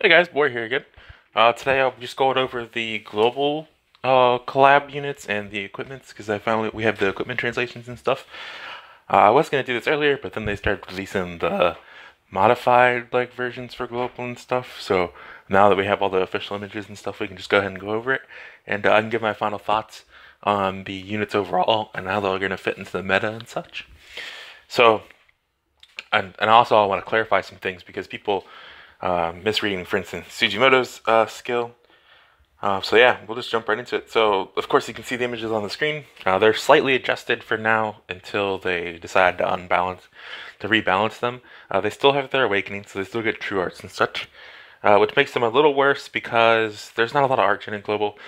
Hey guys, Boy here again. Today I'll be just going over the global collab units and the equipments because we have the equipment translations and stuff. I was gonna do this earlier, but then they started releasing the modified versions for global and stuff. So now that we have all the official images and stuff, we can just go ahead and go over it, and I can give my final thoughts on the units overall and how they're gonna fit into the meta and such. So, and also I want to clarify some things because people misreading, for instance, Sujimoto's skill. So yeah, we'll just jump right into it. So of course you can see the images on the screen. They're slightly adjusted for now until they decide to rebalance them. They still have their awakening, so they still get true arts and such, which makes them a little worse because there's not a lot of art in global.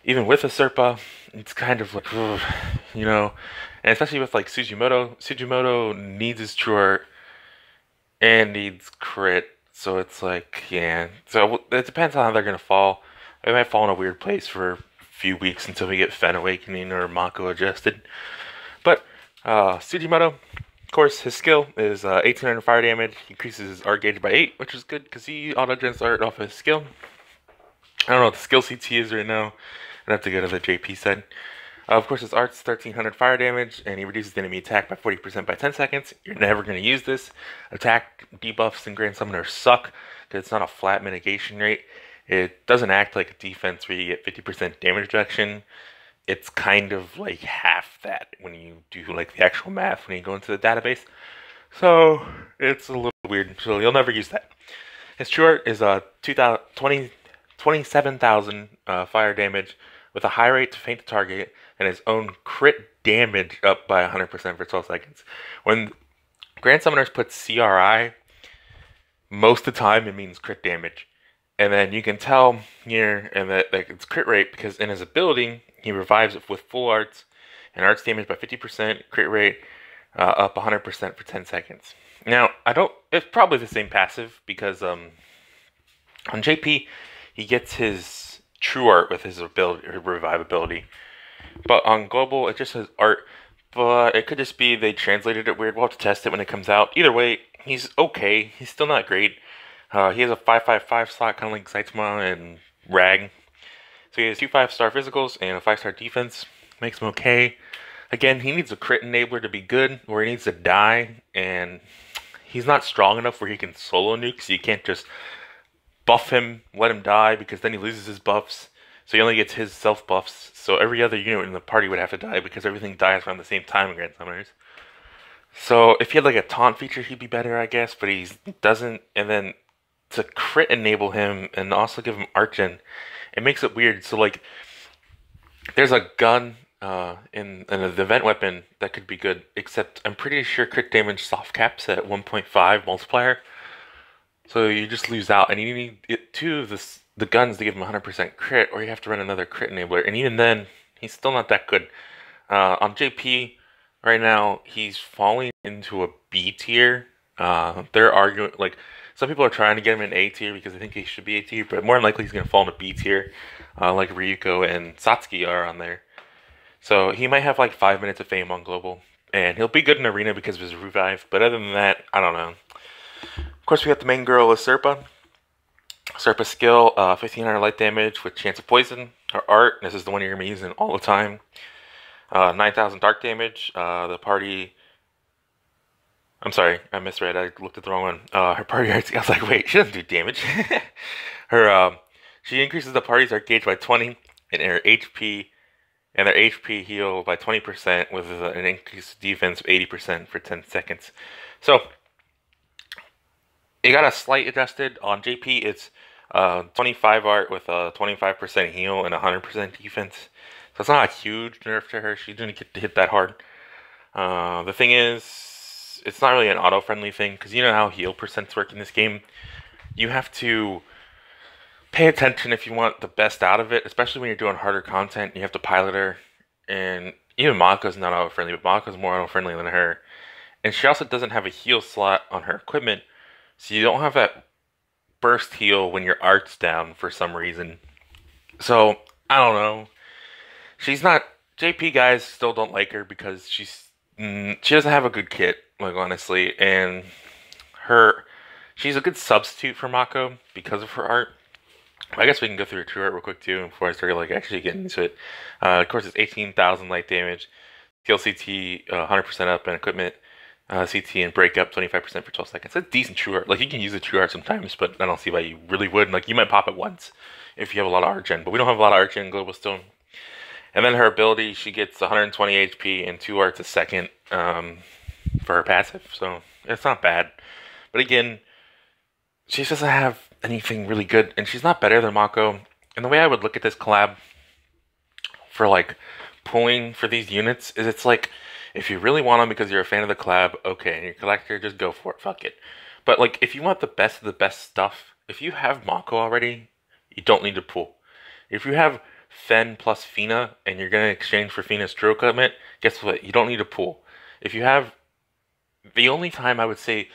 Even with a Serpa, it's kind of like, ugh, and especially with like Sujimoto. Sujimoto needs his true art and needs crit. So it's like, yeah. So it depends on how they're gonna fall. They might fall in a weird place for a few weeks until we get Fen Awakening or Mako adjusted. But Sujimoto, of course, his skill is 1800 fire damage. He increases his art gauge by 8, which is good because he auto-gens art off his skill. I don't know what the skill CT is right now. I'd have to go to the JP side. Of course, his art's 1300 fire damage, and he reduces the enemy attack by 40% by 10 seconds. You're never going to use this. Attack debuffs in Grand Summoner suck, because it's not a flat mitigation rate. It doesn't act like a defense where you get 50% damage reduction. It's kind of like half that when you do like the actual math when you go into the database. So, it's a little weird, so you'll never use that. His true art is 27,000 fire damage with a high rate to faint the target and his own crit damage up by 100% for 12 seconds. When Grand Summoners put CRI, most of the time it means crit damage. And then you can tell here and that it's crit rate because in his ability, he revives it with full arts and arts damage by 50%, crit rate up 100% for 10 seconds. Now, it's probably the same passive because on JP, he gets his true art with his ability, or revive ability. But on global, it just says art. But it could just be they translated it weird. We'll have to test it when it comes out. Either way, he's okay. He's still not great. He has a 5/5/5 slot, kind of like Saitama and Rag. So he has 2 5-star physicals and a 5-star defense. Makes him okay. Again, he needs a crit enabler to be good, or he needs to die. And he's not strong enough where he can solo nuke, so you can't just buff him, let him die, because then he loses his buffs. So he only gets his self buffs. So every other unit in the party would have to die because everything dies around the same time in Grand Summoners. So if he had like a taunt feature, he'd be better, I guess. But he doesn't. And then to crit enable him and also give him Archen, it makes it weird. So like, there's a gun in an event weapon that could be good, except I'm pretty sure crit damage soft caps at 1.5 multiplier. So you just lose out, and you need two of the guns to give him 100% crit, or you have to run another crit enabler, and even then, he's still not that good. On JP, right now, he's falling into a B tier. They're arguing, like, some people are trying to get him in A tier because they think he should be A tier, but more than likely he's going to fall into B tier, like Ryuko and Satsuki are on there. So he might have like 5 minutes of fame on global, and he'll be good in arena because of his revive, but other than that, I don't know. Of course, we got the main girl with Serpa. Serpa skill, 1500 light damage with chance of poison. Her art, this is the one you're going to be using all the time. 9,000 dark damage. The party... I'm sorry, I misread. I looked at the wrong one. Her party art... I was like, wait, she doesn't do damage. She increases the party's art gauge by 20 and her HP... And their HP heal by 20% with an increased defense of 80% for 10 seconds. So... it got a slight adjusted. On JP, it's 25 art with a 25% heal and 100% defense. So it's not a huge nerf to her. She didn't get to hit that hard. The thing is, it's not really an auto-friendly thing, because you know how heal percents work in this game. You have to pay attention if you want the best out of it, especially when you're doing harder content. You have to pilot her. And even Mako's not auto-friendly, but Mako's more auto-friendly than her. And she also doesn't have a heal slot on her equipment. So you don't have that burst heal when your art's down for some reason. So, I don't know. She's not... JP guys still don't like her because she doesn't have a good kit, like, honestly. And She's a good substitute for Mako because of her art. I guess we can go through her true art real quick too before I start like actually getting into it. Of course, it's 18,000 light damage, TLCT 100% up, and equipment CT and break up 25% for 12 seconds. That's decent true art. Like you can use the true art sometimes, but I don't see why you really would. Like you might pop it once if you have a lot of art gen, but we don't have a lot of art gen Global Stone. And then her ability, she gets 120 HP and 2 arts a second for her passive, so it's not bad. But again, she doesn't have anything really good, and she's not better than Mako. And the way I would look at this collab for like pulling for these units is it's like if you really want them because you're a fan of the collab, okay, and you're a collector, just go for it, fuck it. But like if you want the best of the best stuff, if you have Mako already, you don't need to pull. If you have Fen plus Fina and you're going to exchange for Fina's true equipment, guess what? You don't need to pull. If you have, the only time I would say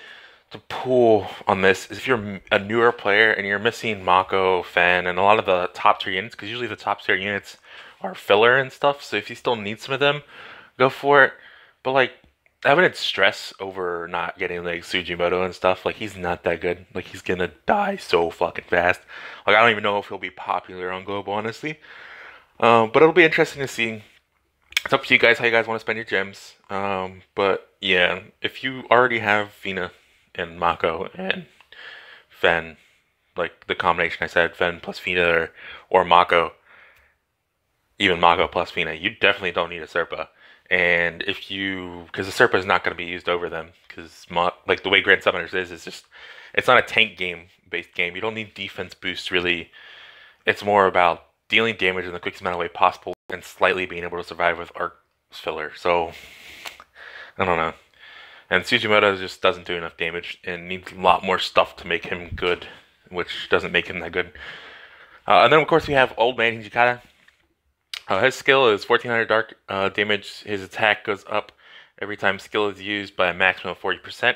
to pull on this is if you're a newer player and you're missing Mako, Fen, and a lot of the top tier units, because usually the top tier units are filler and stuff, so if you still need some of them, go for it. But like, I wouldn't stress over not getting like Sujimoto and stuff. Like he's not that good. Like he's gonna die so fucking fast. Like I don't even know if he'll be popular on Global, honestly. But it'll be interesting to see. It's up to you guys how you guys want to spend your gems. But yeah, if you already have Fina and Mako and Fen, like the combination I said, Fen plus Fina or Mako, even Mako plus Fina, you definitely don't need a Serpa. And if you, because the Serpa is not going to be used over them, because like the way Grand Summoners is just, it's not a tank game based game. You don't need defense boost really. It's more about dealing damage in the quickest amount of way possible and slightly being able to survive with arc filler. So I don't know. And Sujimoto just doesn't do enough damage and needs a lot more stuff to make him good, which doesn't make him that good. And then of course we have Old Man Hijikata. His skill is 1400 dark damage. His attack goes up every time skill is used by a maximum of 40%.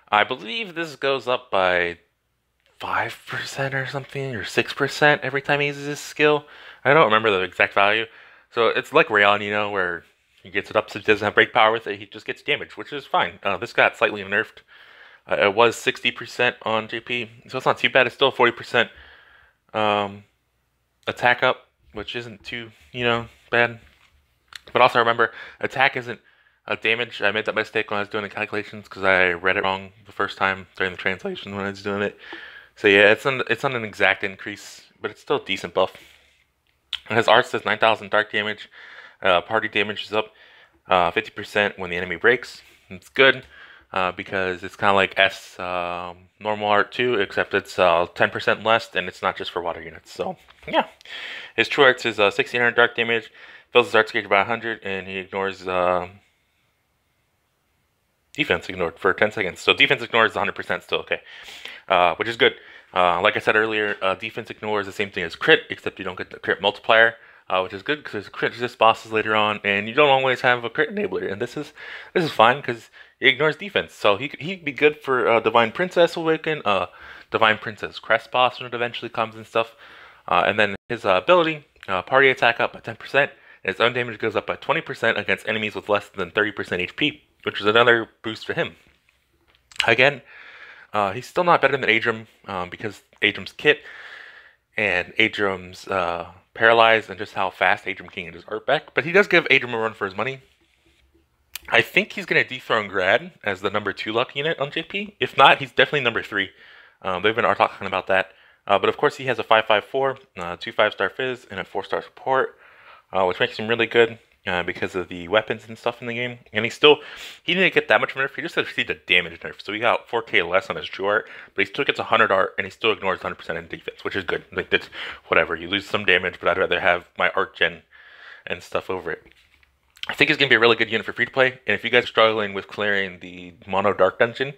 I believe this goes up by 5% or something, or 6% every time he uses his skill. I don't remember the exact value. So it's like Rayon, you know, where he gets it up so he doesn't have break power with it, he just gets damage, which is fine. This got slightly nerfed. It was 60% on JP, so it's not too bad. It's still 40% attack up, which isn't too, you know, bad. But also remember, attack isn't damage. I made that mistake when I was doing the calculations because I read it wrong the first time during the translation when I was doing it. So yeah, it's on an exact increase, but it's still a decent buff. His art says 9,000 dark damage. Party damage is up 50% when the enemy breaks. It's good because it's kind of like S normal art too, except it's 10% less, and it's not just for water units. So yeah, his true arts is 1600 dark damage. Fills his arts gauge by 100, and he ignores defense ignored for 10 seconds. So defense ignores 100% still okay, which is good. Like I said earlier, defense ignore is the same thing as crit, except you don't get the crit multiplier, which is good because there's crit resist bosses later on, and you don't always have a crit enabler. And this is fine because it ignores defense. So he'd be good for Divine Princess Awaken, Divine Princess Crest boss when it eventually comes and stuff. And then his ability, party attack up by 10%, and his own damage goes up by 20% against enemies with less than 30% HP, which is another boost for him. Again, he's still not better than Adram because Adram's kit and Adram's paralyzed and just how fast Adram can get his art back. But he does give Adram a run for his money. I think he's going to dethrone Grad as the number 2 luck unit on JP. If not, he's definitely number 3. They've been talking about that. But of course, he has a 554, 2 5-star fizz, and a 4-star support, which makes him really good. Because of the weapons and stuff in the game. And he didn't get that much nerf, he just received a damage nerf. So he got 4k less on his true art, but he still gets 100 art, and he still ignores 100% in defense, which is good. Like, that's whatever, you lose some damage, but I'd rather have my art gen and stuff over it. I think he's going to be a really good unit for free-to-play, and if you guys are struggling with clearing the Mono Dark Dungeon,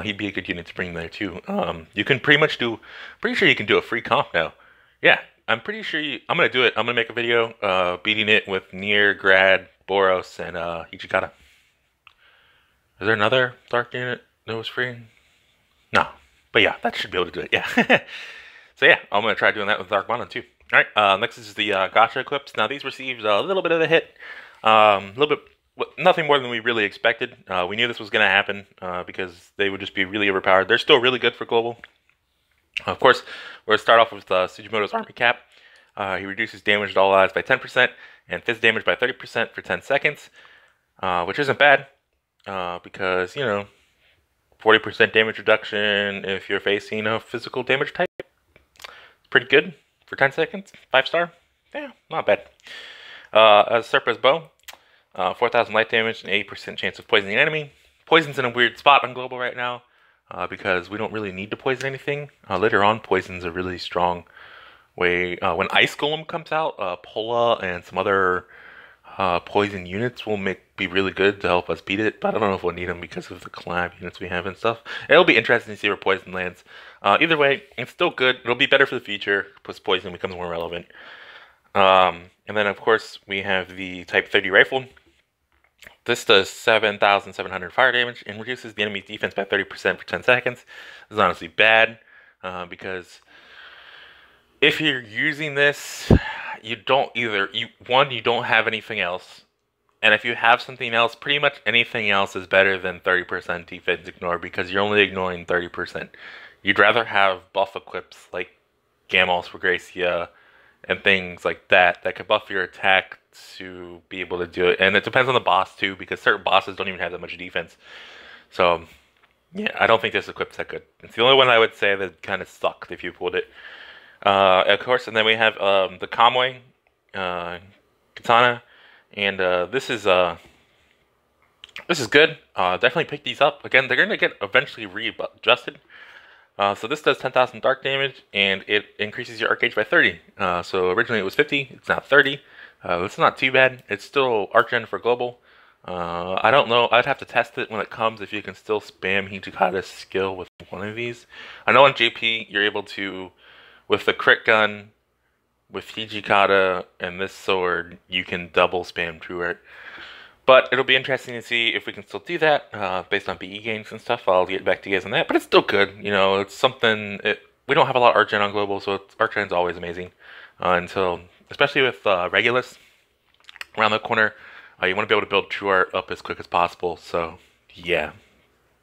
he'd be a good unit to bring there too. You can pretty sure you can do a free comp now. Yeah. I'm pretty sure I'm going to do it. I'm going to make a video beating it with Nier, Grad, Boros, and Hijikata. Is there another Dark unit that was free? No. But yeah, that should be able to do it. Yeah. So yeah, I'm going to try doing that with Dark Mono too. Alright, next is the Gacha equips. Now these received a little bit of a hit. A little bit nothing more than we really expected. We knew this was going to happen because they would just be really overpowered. They're still really good for global. Of course, we're going to start off with Sugimoto's Army Cap. He reduces damage to all allies by 10% and fizz damage by 30% for 10 seconds, which isn't bad because, you know, 40% damage reduction if you're facing a physical damage type. It's pretty good for 10 seconds. 5-star. Yeah, not bad. As Serpa's Bow, 4,000 light damage and 80% chance of poisoning an enemy. Poison's in a weird spot on global right now because we don't really need to poison anything. Later on, poison's a really strong way. When Ice Golem comes out, Pola and some other poison units will be really good to help us beat it, but I don't know if we'll need them because of the collab units we have and stuff. It'll be interesting to see where poison lands. Either way, it's still good. It'll be better for the future because poison becomes more relevant. And then, of course, we have the Type 30 rifle. This does 7,700 fire damage and reduces the enemy's defense by 30% for 10 seconds. This is honestly bad because if you're using this, you don't you don't have anything else. And if you have something else, pretty much anything else is better than 30% defense ignore because you're only ignoring 30%. You'd rather have buff equips like Gamals for Gracia and things like that could buff your attack to be able to do it. And it depends on the boss too, because certain bosses don't even have that much defense. So yeah, I don't think this equip's that good. It's the only one I would say that kind of sucked if you pulled it. Of course, and then we have the Kamuy katana, and this is good. Definitely pick these up. Again, they're gonna get eventually readjusted. So this does 10,000 dark damage, and it increases your arc gauge by 30. So originally it was 50, it's now 30. It's not too bad. It's still arc-gen for global. I don't know. I'd have to test it when it comes if you can still spam Hijikata's skill with one of these. I know on JP you're able to, with the crit gun, with Hijikata and this sword, you can double spam True Art. But it'll be interesting to see if we can still do that based on BE gains and stuff. I'll get back to you guys on that. But it's still good. You know, it's something. We don't have a lot of Arc-Gen on global, so Arc-Gen's always amazing. Especially with Regulus around the corner, you want to be able to build True Art up as quick as possible. So yeah,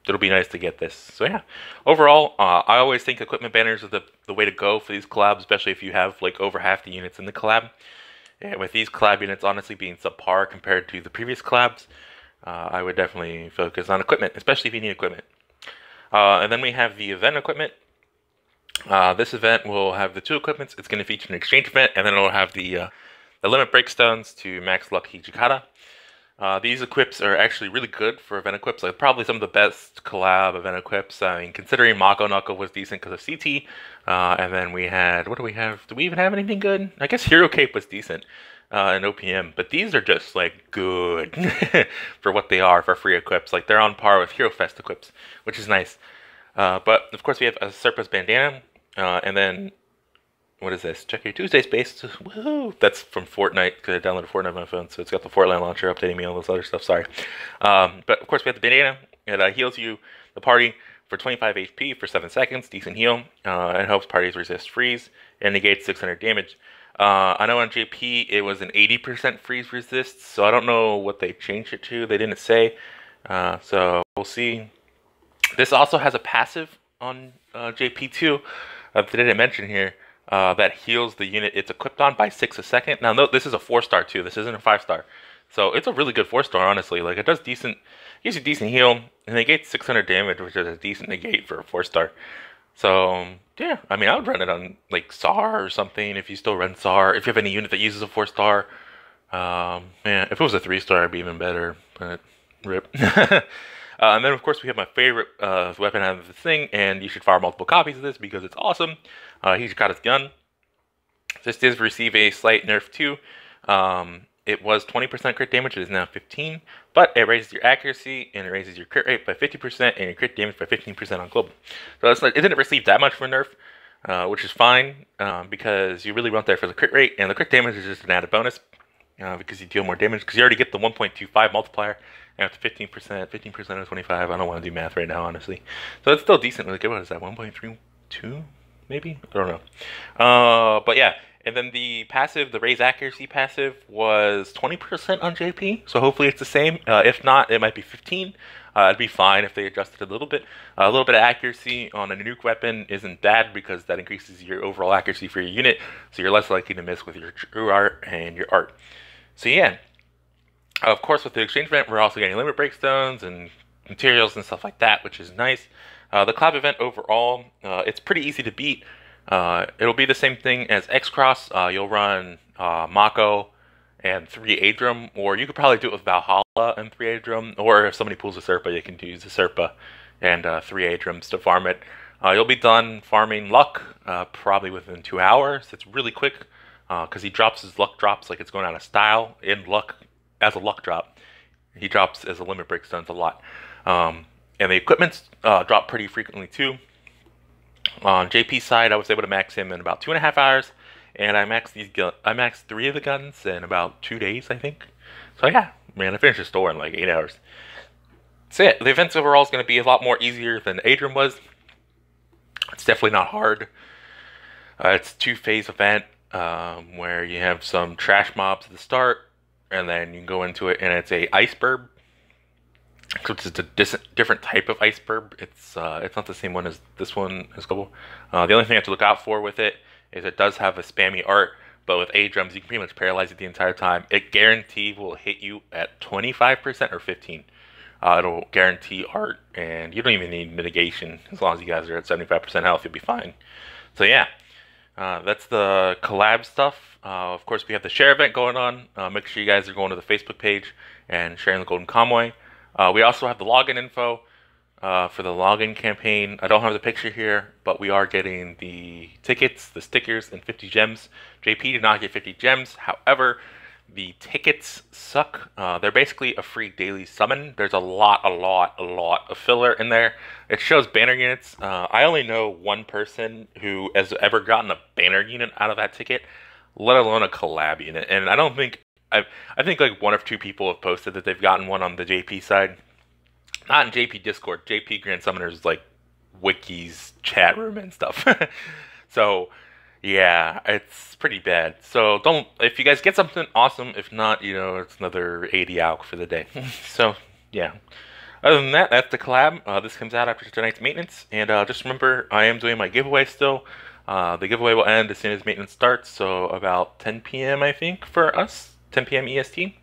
it'll be nice to get this. So yeah, overall, I always think equipment banners are the way to go for these collabs, especially if you have like over half the units in the collab. And with these collab units honestly being subpar compared to the previous collabs, I would definitely focus on equipment, especially if you need equipment. And then we have the event equipment. This event will have the two equipments. It's going to feature an exchange event, and then it'll have the limit breakstones to max luck Hijikata. These equips are actually really good for event equips. Like probably some of the best collab event equips. I mean, considering Mako Knuckle was decent because of CT. And then we had, what do we have? Do we even have anything good? I guess Hero Cape was decent in OPM. But these are just like good for what they are for free equips. Like they're on par with Hero Fest equips, which is nice. But of course we have a Serpa's Bandana. And then what is this? Check your Tuesday space. Woohoo! That's from Fortnite because I downloaded Fortnite on my phone, so it's got the Fortnite launcher updating me, all this other stuff. Sorry. But of course, we have the bandana. It heals you, the party, for 25 HP for 7 seconds. Decent heal. It helps parties resist freeze and negates 600 damage. I know on JP it was an 80% freeze resist, so I don't know what they changed it to. They didn't say. So we'll see. This also has a passive on JP2 that they didn't mention here. That heals the unit it's equipped on by 6 a second. Now, note this is a 4-star too. This isn't a 5-star, so it's a really good 4-star. Honestly, like it does decent, gives you decent heal, and negates 600 damage, which is a decent negate for a 4-star. So yeah, I mean, I would run it on like SAR or something if you still run SAR. If you have any unit that uses a 4-star, yeah, if it was a 3-star, it'd be even better. But rip. And then of course we have my favorite weapon out of the thing, and you should fire multiple copies of this because it's awesome. Hijikata's gun. This does receive a slight nerf too. It was 20% crit damage, it is now 15%, but it raises your accuracy and it raises your crit rate by 50% and your crit damage by 15% on global. So it's like, it didn't receive that much for nerf, which is fine because you really want that for the crit rate, and the crit damage is just an added bonus because you deal more damage because you already get the 1.25 multiplier. And it's 15%, 15% of 25. I don't want to do math right now, honestly. So it's still decent. Like, what is that, 1.32 maybe? I don't know. But yeah, And then the passive, the raise accuracy passive, was 20% on JP. So hopefully it's the same. If not, it might be 15. It'd be fine if they adjusted a little bit. A little bit of accuracy on a nuke weapon isn't bad because that increases your overall accuracy for your unit. So you're less likely to miss with your true art and your art. So yeah. Of course, with the exchange event, we're also getting limit breakstones and materials and stuff like that, which is nice. The collab event overall, it's pretty easy to beat. It'll be the same thing as X-Cross. You'll run Mako and 3 Adrum, or you could probably do it with Valhalla and 3 Adrum, or if somebody pulls a Serpa, you can use the Serpa and 3 Adrums to farm it. You'll be done farming luck probably within 2 hours. It's really quick because he drops his luck drops like it's going out of style in luck as a luck drop. He drops as a limit break stuns a lot. And the equipments drop pretty frequently too. On JP's side, I was able to max him in about 2.5 hours, and I maxed 3 of the guns in about 2 days, I think. So yeah, man, I finished the store in like 8 hours. So yeah, the events overall is going to be a lot more easier than Adrian was. It's definitely not hard. It's a 2-phase event where you have some trash mobs at the start, and then you can go into it, and it's a iceberg. So it's a different type of iceberg. It's not the same one as this one is global. The only thing you have to look out for with it is it does have a spammy art, but with A-drums you can pretty much paralyze it the entire time. It guaranteed will hit you at 25% or 15%. It'll guarantee art, and you don't even need mitigation. As long as you guys are at 75% health, you'll be fine. So yeah, that's the collab stuff. Of course, we have the share event going on. Make sure you guys are going to the Facebook page and sharing the Golden Kamuy. We also have the login info for the login campaign. I don't have the picture here, but we are getting the tickets, the stickers, and 50 gems. JP did not get 50 gems. However, the tickets suck. They're basically a free daily summon. There's a lot of filler in there. It shows banner units. I only know one person who has ever gotten a banner unit out of that ticket, let alone a collab unit. And I don't think I think like 1 or 2 people have posted that they've gotten one on the JP side. Not in JP Discord. JP Grand Summoners like wikis, chat room and stuff. So yeah, it's pretty bad. So if you guys get something, awesome. If not, you know, it's another 80 AUK for the day. So yeah. Other than that, that's the collab. This comes out after tonight's maintenance. And just remember, I am doing my giveaway still. The giveaway will end as soon as maintenance starts. So about 10 p.m. I think for us. 10 p.m. EST.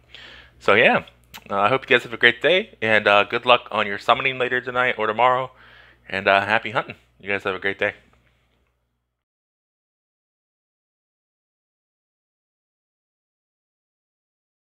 So yeah, I hope you guys have a great day, and good luck on your summoning later tonight or tomorrow, and happy hunting. You guys have a great day.